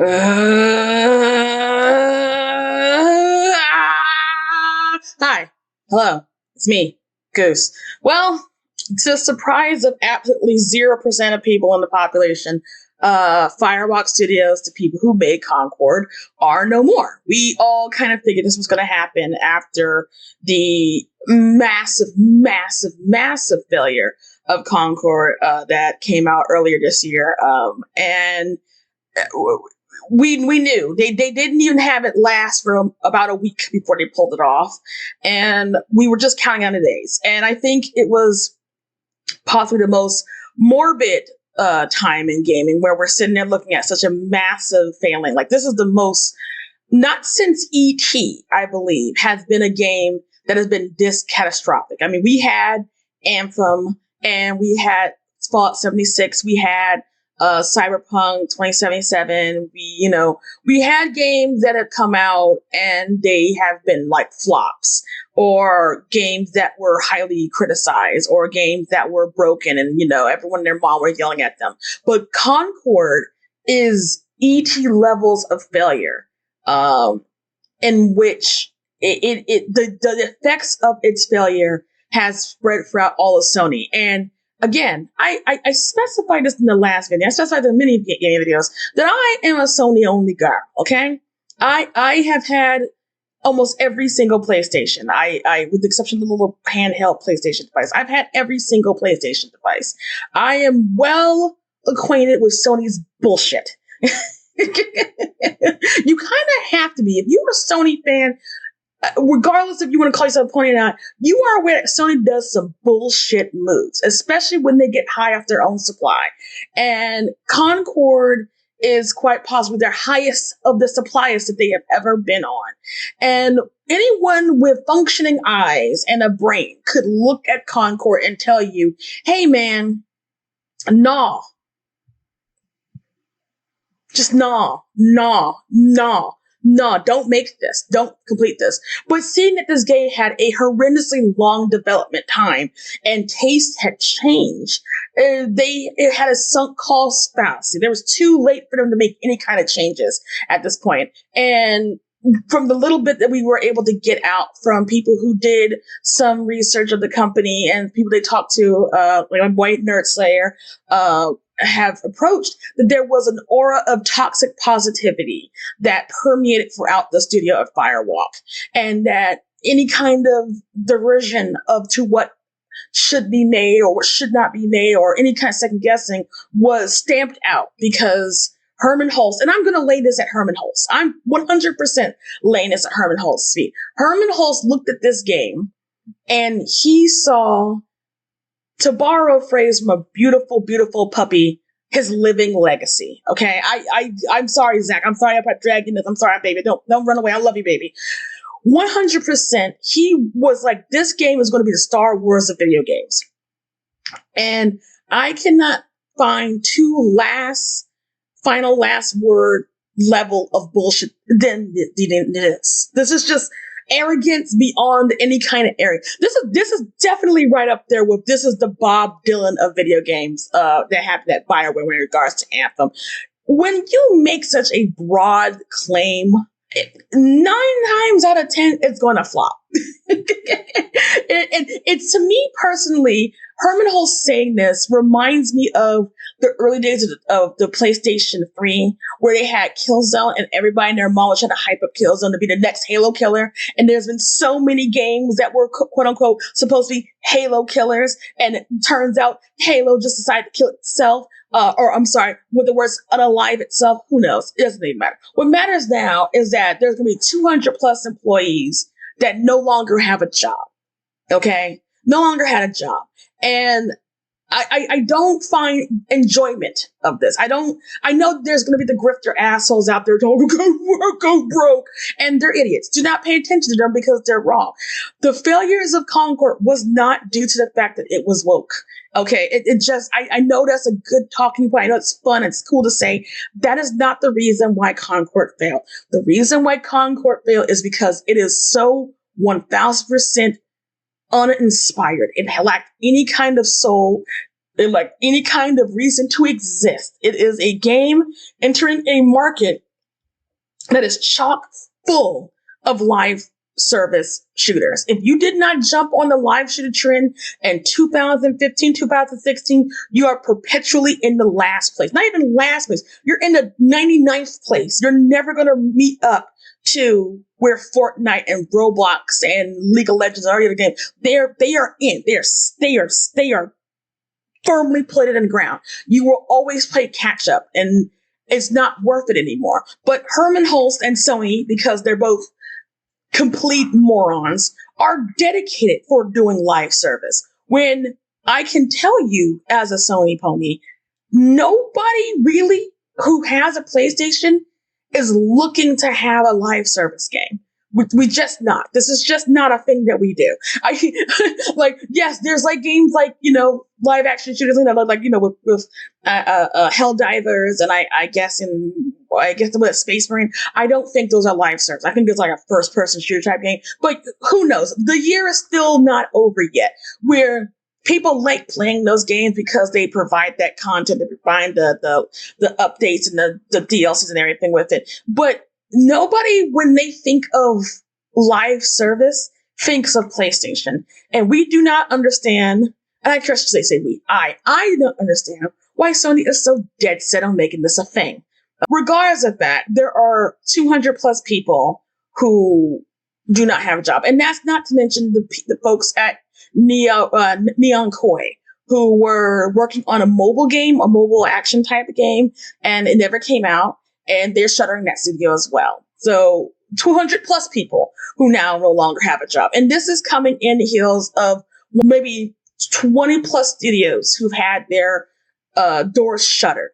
Hi. Hello. It's me, Goose. Well, to the surprise of absolutely 0% of people in the population, Firewalk Studios, the people who made Concord, are no more. We all kind of figured this was going to happen after the massive failure of Concord that came out earlier this year. And we knew they didn't even have it last for about a week before they pulled it off, and we were just counting on the days. And I think it was possibly the most morbid time in gaming, where we're sitting there looking at such a massive failing. Like, this is the most, not since E.T., I believe, has been a game that has been this catastrophic. I mean, we had Anthem, and we had Fallout 76, we had Cyberpunk 2077. We had games that have come out and they have been like flops, or games that were highly criticized, or games that were broken and, everyone and their mom were yelling at them. But Concord is ET levels of failure, in which the effects of its failure has spread throughout all of Sony. And again, I specified this in the last video. I specified in many game videos that I am a Sony only girl. Okay, I have had almost every single PlayStation. I with the exception of the little handheld PlayStation device, I've had every single PlayStation device. I am well acquainted with Sony's bullshit. You kind of have to be if you're a Sony fan. Regardless if you want to call yourself a pony or not, you are aware that Sony does some bullshit moves, especially when they get high off their own supply. And Concord is quite possibly their highest of the suppliers that they have ever been on. And anyone with functioning eyes and a brain could look at Concord and tell you, hey man, nah. Just nah. No, don't make this. Don't complete this. But seeing that this game had a horrendously long development time and taste had changed, it had a sunk cost fallacy. There was too late for them to make any kind of changes at this point. And from the little bit that we were able to get out from people who did some research of the company and people they talked to, like White Nerd Slayer, have approached, that there was an aura of toxic positivity that permeated throughout the studio of Firewalk, and that any kind of derision to what should be made or what should not be made, or any kind of second guessing, was stamped out, because Herman Hulst, and I'm going to lay this at Herman Hulst. I'm 100% laying this at Herman Hulst's feet. Herman Hulst looked at this game and he saw, to borrow a phrase from a beautiful, beautiful puppy, his living legacy. Okay, I'm sorry, Zach. I'm sorry about dragging this. I'm sorry, baby. Don't run away. I love you, baby. 100%. He was like, this game is going to be the Star Wars of video games, and I cannot find final last word level of bullshit than this. This is just arrogance beyond any kind of arrogance. This is definitely right up there with, this is the Bob Dylan of video games that happened at BioWare in regards to Anthem. When you make such a broad claim, 9 times out of 10 it's going to flop. It's, to me personally, Herman Hulst saying this reminds me of the early days of the PlayStation 3, where they had Killzone and everybody and their mom was trying to hype up Killzone to be the next Halo killer. And there's been so many games that were quote unquote supposed to be Halo killers, and it turns out Halo just decided to kill itself. With the words unalive itself. Who knows? It doesn't even matter. What matters now is that there's going to be 200 plus employees that no longer have a job. Okay? No longer had a job. And I don't find enjoyment of this. I know there's going to be the grifter assholes out there talking, go broke, and they're idiots. Do not pay attention to them because they're wrong. The failures of Concord was not due to the fact that it was woke. Okay, I know that's a good talking point. I know it's fun, it's cool to say. That is not the reason why Concord failed. The reason why Concord failed is because it is so 1000% uninspired. It lacked any kind of soul. It lacked any kind of reason to exist. It is a game entering a market that is chock full of live service shooters. If you did not jump on the live shooter trend in 2015, 2016, you are perpetually in the last place. Not even last place. You're in the 99th place. You're never going to meet up to where Fortnite and Roblox and League of Legends are in the game. They are in. They are firmly planted in the ground. You will always play catch up, and it's not worth it anymore. But Herman Hulst and Sony, because they're both complete morons, are dedicated for doing live service. When I can tell you, as a Sony pony, nobody really who has a PlayStation is looking to have a live service game. We just not. This is just not a thing that we do. Like, yes, there's like games like, live action shooters, like, with Helldivers, and I guess with Space Marine. I don't think those are live service. I think it's like a first person shooter type game, but who knows? The year is still not over yet, where people like playing those games because they provide that content, they provide the updates and the DLCs and everything with it. But nobody, when they think of live service, thinks of PlayStation. And we do not understand, and I trust to say we, I don't understand why Sony is so dead set on making this a thing. Regardless of that, there are 200 plus people who do not have a job. And that's not to mention the folks at Neon Koi, who were working on a mobile action type of game, and it never came out. And they're shuttering that studio as well. So 200 plus people who now no longer have a job. And this is coming in the heels of maybe 20 plus studios who've had their doors shuttered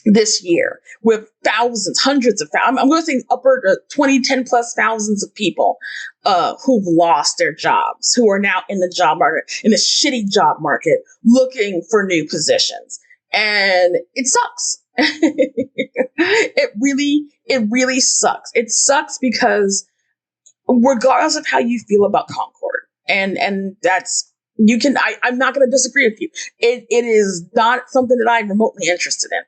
this year, with thousands, hundreds of thousands. I'm going to say upward to 20, 10 plus thousands of people who've lost their jobs, who are now in the job market, in the shitty job market, looking for new positions. And it sucks. It really sucks. It sucks because regardless of how you feel about Concord, and that's, I'm not going to disagree with you. It is not something that I'm remotely interested in.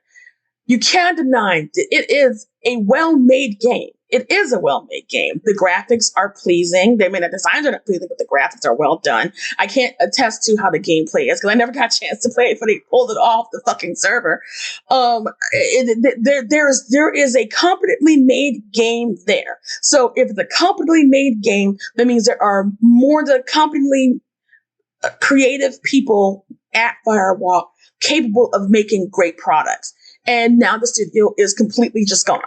You can't deny that it is a well-made game. It is a well-made game. The graphics are pleasing. The designs are not pleasing, but the graphics are well done. I can't attest to how the gameplay is because I never got a chance to play it before they pulled it off the fucking server. There is a competently made game there. So if it's a competently made game, that means there are more than competently creative people at Firewalk capable of making great products. And now the studio is completely just gone.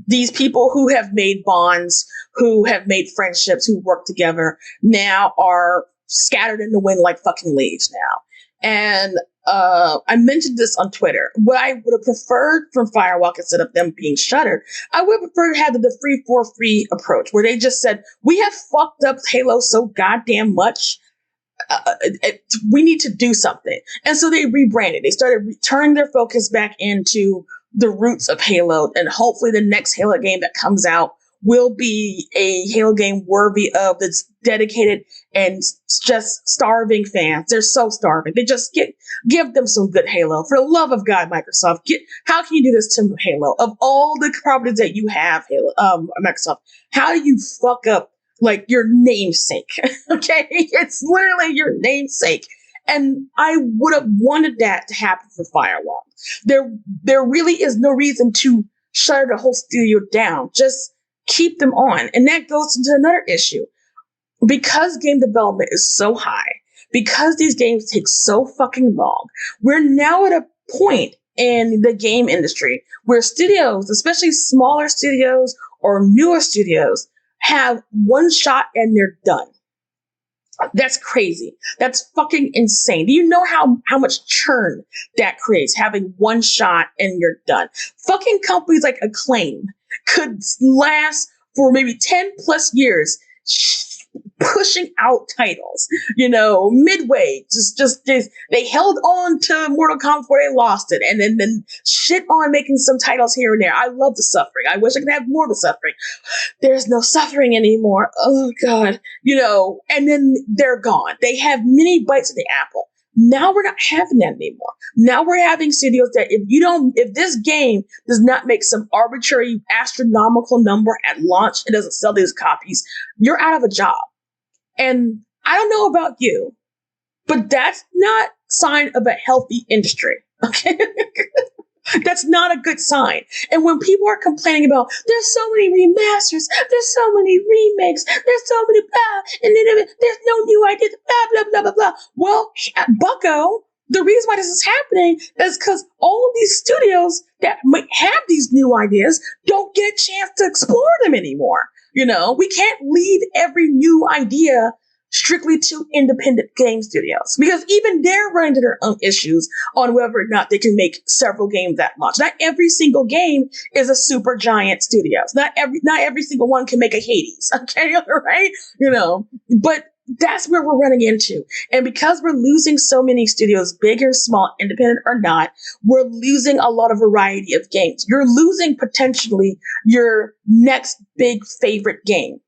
These people who have made bonds, who have made friendships, who work together, now are scattered in the wind like fucking leaves now. And I mentioned this on Twitter. What I would have preferred from Firewalk, instead of them being shuttered, I would have preferred to have the free for free approach, where they just said, we have fucked up Halo so goddamn much. We need to do something. And so they rebranded. They started turning their focus back into the roots of Halo, and hopefully the next Halo game that comes out will be a Halo game worthy of its dedicated and just starving fans. They're so starving. They just give them some good Halo. For the love of God, Microsoft, how can you do this to Halo? Of all the properties that you have, Halo, Microsoft, how do you fuck up like your namesake? Okay, it's literally your namesake. And I would have wanted that to happen for Firewalk. There really is no reason to shut the whole studio down. Just keep them on. And that goes into another issue. Because game development is so high, because these games take so fucking long, we're now at a point in the game industry where studios, especially smaller studios or newer studios, have one shot and they're done. That's crazy. That's fucking insane. Do you know how much churn that creates, having one shot and you're done? Fucking companies like Acclaim could last for maybe 10 plus years pushing out titles. Midway, just they held on to Mortal Kombat before they lost it, and then shit on making some titles here and there. I love the suffering. I wish I could have more of the suffering. There's no suffering anymore. Oh God, and then they're gone. They have many bites of the apple. Now we're not having that anymore. Now we're having studios that if this game does not make some arbitrary astronomical number at launch, it doesn't sell these copies, you're out of a job. And I don't know about you, but that's not sign of a healthy industry. Okay. That's not a good sign. And when people are complaining about there's so many remasters, there's so many remakes, there's so many blah, and then there's no new ideas, blah blah blah blah blah. Well, bucko, the reason why this is happening is because all of these studios that might have these new ideas don't get a chance to explore them anymore. We can't leave every new idea strictly to independent game studios, because even they're running into their own issues on whether or not they can make several games that launch. Not every single game is a super giant studios. Not every single one can make a Hades. Okay, right? But that's where we're running into. And because we're losing so many studios, big or small, independent or not, we're losing a lot of variety of games. You're losing potentially your next big favorite game.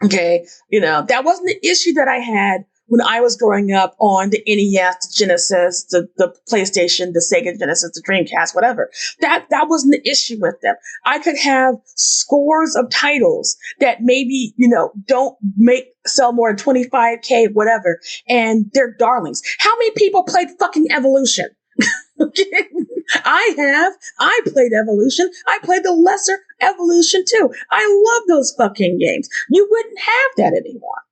Okay, that wasn't the issue that I had when I was growing up on the NES, the Genesis, the PlayStation, the Sega Genesis, the Dreamcast, whatever. That wasn't the issue with them. I could have scores of titles that maybe, don't sell more than 25K, whatever, and they're darlings. How many people played fucking Evolution? I played Evolution. I played the lesser Evolution too. I love those fucking games. You wouldn't have that anymore.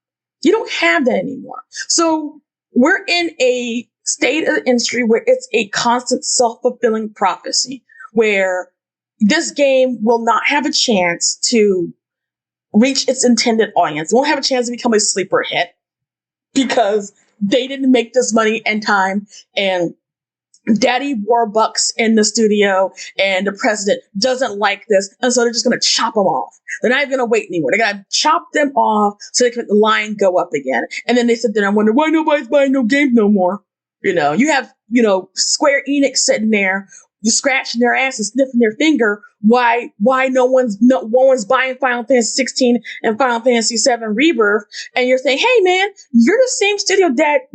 You don't have that anymore. So we're in a state of the industry where it's a constant self-fulfilling prophecy, where this game will not have a chance to reach its intended audience. It won't have a chance to become a sleeper hit because they didn't make this money in time, and Daddy Warbucks in the studio and the president doesn't like this, and so they're just going to chop them off. They're not even going to wait anymore. They're going to chop them off so they can make the line go up again. And then they sit there and wonder why nobody's buying no games no more. You have, Square Enix sitting there, scratching their ass and sniffing their finger. Why no one's buying Final Fantasy 16 and Final Fantasy 7 Rebirth? And you're saying, hey man, you're the same studio that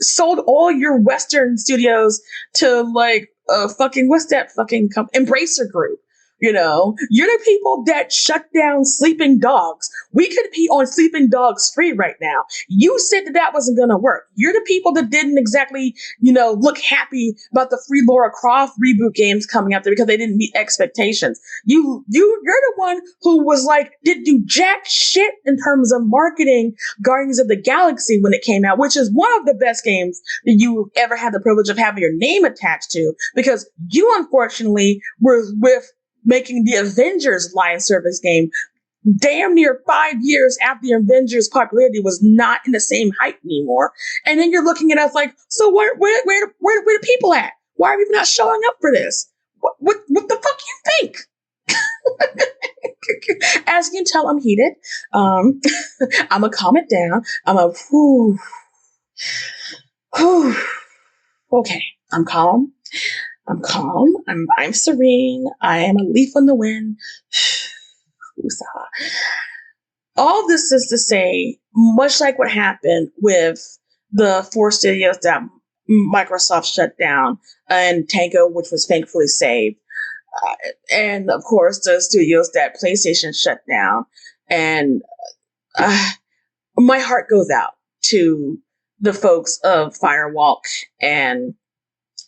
sold all your Western studios to what's that fucking company? Embracer Group. You're the people that shut down Sleeping Dogs. We could be on Sleeping Dogs free right now. You said that wasn't going to work. You're the people that didn't exactly, look happy about the free Lara Croft reboot games coming out there because they didn't meet expectations. You're the one who was didn't do jack shit in terms of marketing Guardians of the Galaxy when it came out, which is one of the best games that you ever had the privilege of having your name attached to, because you unfortunately were with making the Avengers live service game damn near 5 years after the Avengers popularity was not in the same height anymore. And then you're looking at us so where the people at? Why are we not showing up for this? What the fuck you think? As you can tell, I'm heated. I'm gonna calm it down. Okay, I'm calm. I'm serene. I am a leaf on the wind. All this is to say, much like what happened with the 4 studios that Microsoft shut down, and Tango, which was thankfully saved, and of course the studios that PlayStation shut down, and my heart goes out to the folks of Firewalk and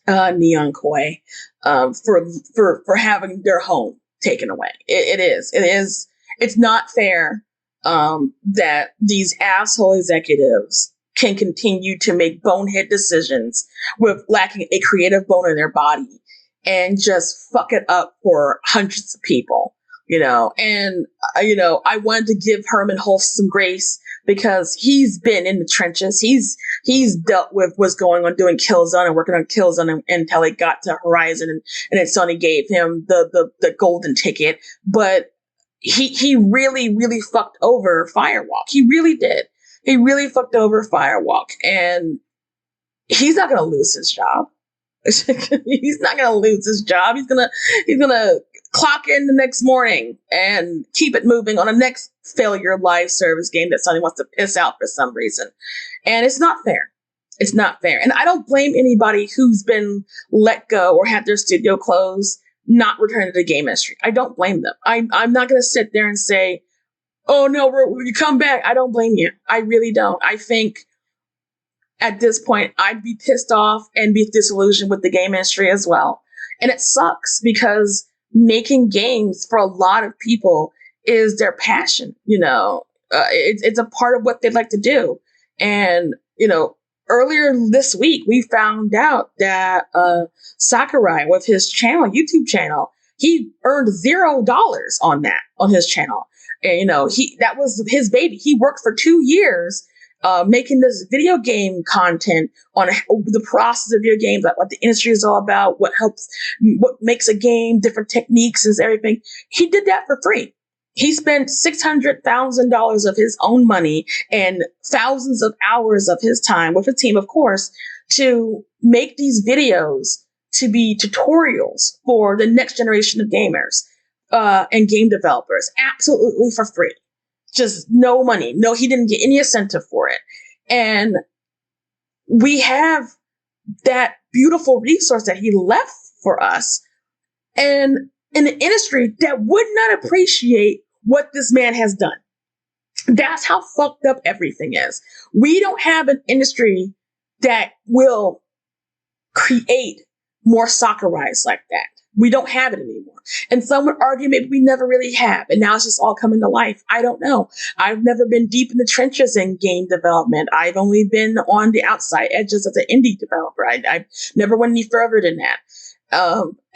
Neon Koi for having their home taken away. It's not fair that these asshole executives can continue to make bonehead decisions with lacking a creative bone in their body and just fuck it up for hundreds of people. And I wanted to give Herman Hulst some grace because he's been in the trenches. He's dealt with what's going on doing Killzone and working on Killzone until he got to Horizon, and then Sony gave him the golden ticket. But he really, really fucked over Firewalk. He really did. He really fucked over Firewalk, and he's not going to lose his job. He's not going to lose his job. He's gonna clock in the next morning and keep it moving on the next failure live service game that Sony wants to piss out for some reason. And it's not fair. It's not fair. And I don't blame anybody who's been let go or had their studio closed, not return to the game industry. I don't blame them. I'm not going to sit there and say, oh no, you come back. I don't blame you. I really don't. I think at this point, I'd be pissed off and be disillusioned with the game industry as well. And it sucks because making games for a lot of people is their passion. It's a part of what they'd like to do. And, earlier this week, we found out that Sakurai, with his YouTube channel, he earned $0 on his channel. And, that was his baby. He worked for 2 years making this video game content on the process of your games, like what the industry is all about, what makes a game, different techniques and everything. He did that for free. He spent $600,000 of his own money and thousands of hours of his time with a team, of course, to make these videos to be tutorials for the next generation of gamers and game developers, absolutely for free. Just no money. No, he didn't get any incentive for it. And we have that beautiful resource that he left for us. And in an industry that would not appreciate what this man has done. That's how fucked up everything is. We don't have an industry that will create more Sakurais like that. We don't have it anymore. And some would argue maybe we never really have. And now it's just all coming to life. I don't know. I've never been deep in the trenches in game development. I've only been on the outside edges as an indie developer. I've never went any further than that.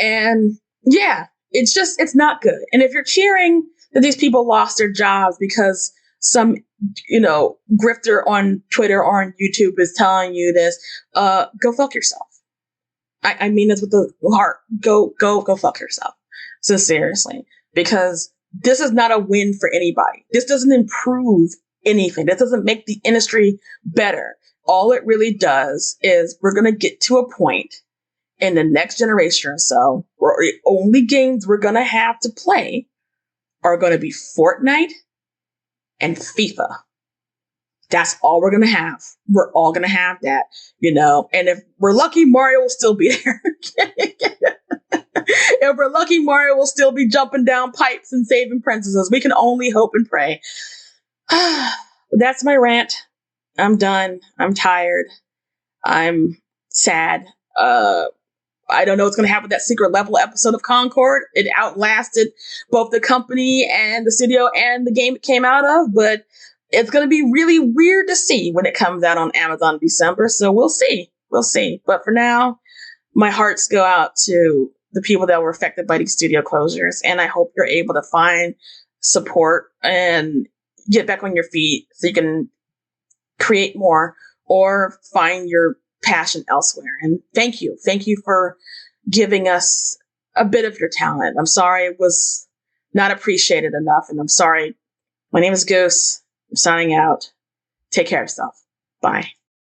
And yeah, it's not good. And if you're cheering that these people lost their jobs because some, grifter on Twitter or on YouTube is telling you this, go fuck yourself. I mean this with the heart. Go fuck yourself. So seriously, because this is not a win for anybody. This doesn't improve anything. This doesn't make the industry better. All it really does is we're going to get to a point in the next generation or so where the only games we're going to have to play are going to be Fortnite and FIFA. That's all we're going to have. We're all going to have that, and if we're lucky, Mario will still be there. If we're lucky, Mario will still be jumping down pipes and saving princesses. We can only hope and pray. That's my rant. I'm done. I'm tired. I'm sad. I don't know what's going to happen with that secret level episode of Concord. It outlasted both the company and the studio and the game it came out of, but it's going to be really weird to see when it comes out on Amazon in December. So we'll see. We'll see. But for now, my hearts go out to the people that were affected by these studio closures. And I hope you're able to find support and get back on your feet so you can create more or find your passion elsewhere. And thank you. Thank you for giving us a bit of your talent. I'm sorry it was not appreciated enough. And I'm sorry. My name is Goose. I'm signing out. Take care of yourself. Bye.